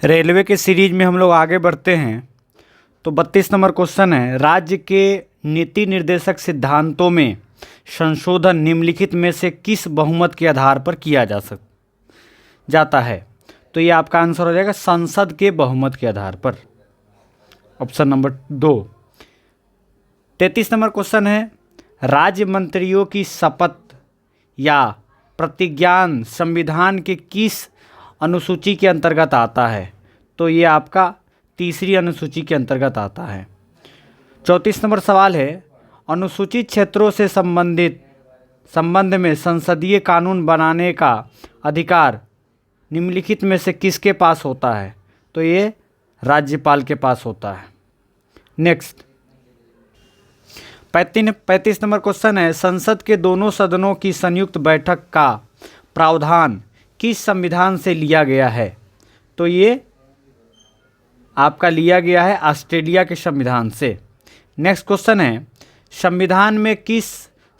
Railway के series में हम लोग आगे बढ़ते हैं। तो 32 नंबर क्वेश्चन है, राज्य के नीति निर्देशक सिद्धांतों में संशोधन निम्नलिखित में से किस बहुमत के आधार पर किया जाता है। तो ये आपका आंसर हो जाएगा संसद के बहुमत के आधार पर, ऑप्शन नंबर 2। 33 नंबर क्वेश्चन है, राज्य मंत्रियों की शपथ या प्रतिज्ञान संविधान के किस अनुसूची के अंतर्गत आता है। तो ये आपका तीसरी अनुसूची के अंतर्गत आता है। 34 नंबर सवाल है, अनुसूचित क्षेत्रों से संबंध में संसदीय कानून बनाने का अधिकार निम्नलिखित में से किसके पास होता है। तो ये राज्यपाल के पास होता है। नेक्स्ट 35 नंबर क्वेश्चन है, संसद के दोनों सदनों की संयुक्त बैठक का प्रावधान किस संविधान से लिया गया है। तो ये आपका लिया गया है ऑस्ट्रेलिया के संविधान से। नेक्स्ट क्वेश्चन है, संविधान में किस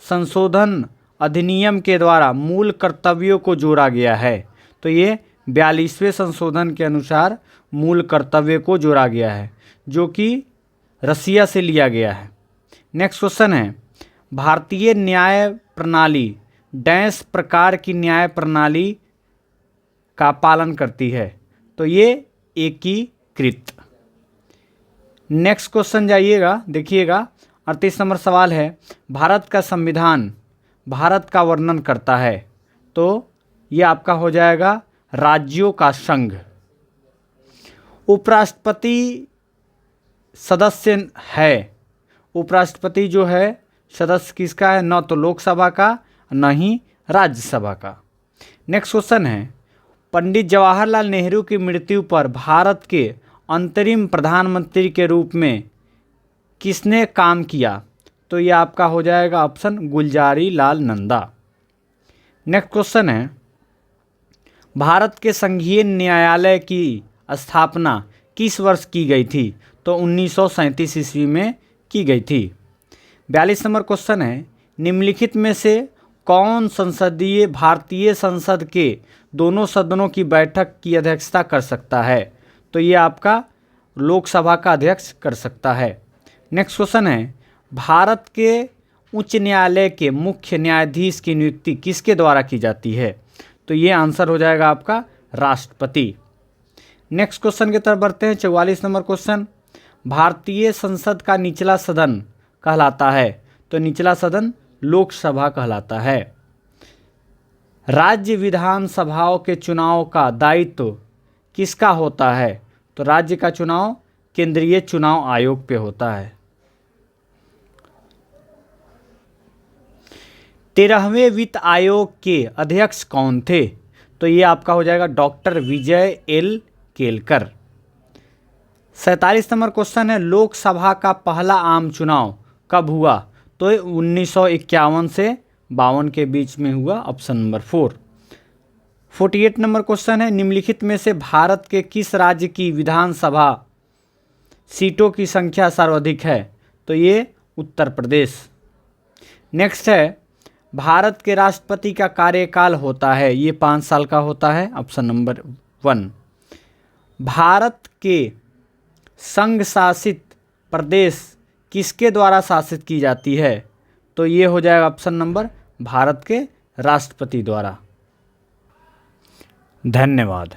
संशोधन अधिनियम के द्वारा मूल कर्तव्यों को जोड़ा गया है। तो ये 42वें संशोधन के अनुसार मूल कर्तव्य को जोड़ा गया है, जो कि रसिया से लिया गया है। नेक्स्ट क्वेश्चन है, भारतीय न्याय प्रणाली डैश प्रकार की न्याय प्रणाली का पालन करती है। तो ये एकीकृत। नेक्स्ट क्वेश्चन जाइएगा, देखिएगा 38 नंबर सवाल है, भारत का संविधान भारत का वर्णन करता है। तो ये आपका हो जाएगा राज्यों का संघ। उपराष्ट्रपति सदस्य है, उपराष्ट्रपति जो है सदस्य किसका है, न तो लोकसभा का न ही राज्यसभा का। नेक्स्ट क्वेश्चन है, पंडित जवाहरलाल नेहरू की मृत्यु पर भारत के अंतरिम प्रधानमंत्री के रूप में किसने काम किया। तो ये आपका हो जाएगा option Gulzari Lal Nanda. Next question है, भारत के संघीय न्यायालय की स्थापना किस वर्ष की गई थी। तो 1937 ईस्वी में की गई थी। 42 नंबर क्वेश्चन है, निम्नलिखित में से कौन संसदीय भारतीय संसद के दोनों सदनों की बैठक की अध्यक्षता कर सकता है। तो ये आपका लोकसभा का अध्यक्ष कर सकता है। नेक्स्ट क्वेश्चन है, भारत के उच्च न्यायालय के मुख्य न्यायाधीश की नियुक्ति किसके द्वारा की जाती है। तो ये आंसर हो जाएगा आपका राष्ट्रपति। नेक्स्ट क्वेश्चन की तरफ बढ़ते हैं। 44 नंबर क्वेश्चन, भारतीय संसद का निचला सदन कहलाता है। तो निचला सदन लोकसभा कहलाता है। राज्य विधानसभाओं के चुनाव का दायित्व किसका होता है। तो राज्य का चुनाव केंद्रीय चुनाव आयोग पे होता है। 13वें वित्त आयोग के अध्यक्ष कौन थे। तो ये आपका हो जाएगा डॉक्टर विजय एल केलकर। 47 नंबर क्वेश्चन है, लोकसभा का पहला आम चुनाव कब हुआ। तो 1951 से 52 के बीच में हुआ, ऑप्शन नंबर 4। 48 नंबर क्वेश्चन है, निम्नलिखित में से भारत के किस राज्य की विधानसभा सीटों की संख्या सर्वाधिक है। तो ये उत्तर प्रदेश। नेक्स्ट है, भारत के राष्ट्रपति का कार्यकाल होता है, ये 5 साल का होता है, ऑप्शन नंबर 1। भारत के संघ शासित प्रदेश किसके द्वारा शासित की जाती है। तो ये हो जाएगा ऑप्शन नंबर भारत के राष्ट्रपति द्वारा। धन्यवाद।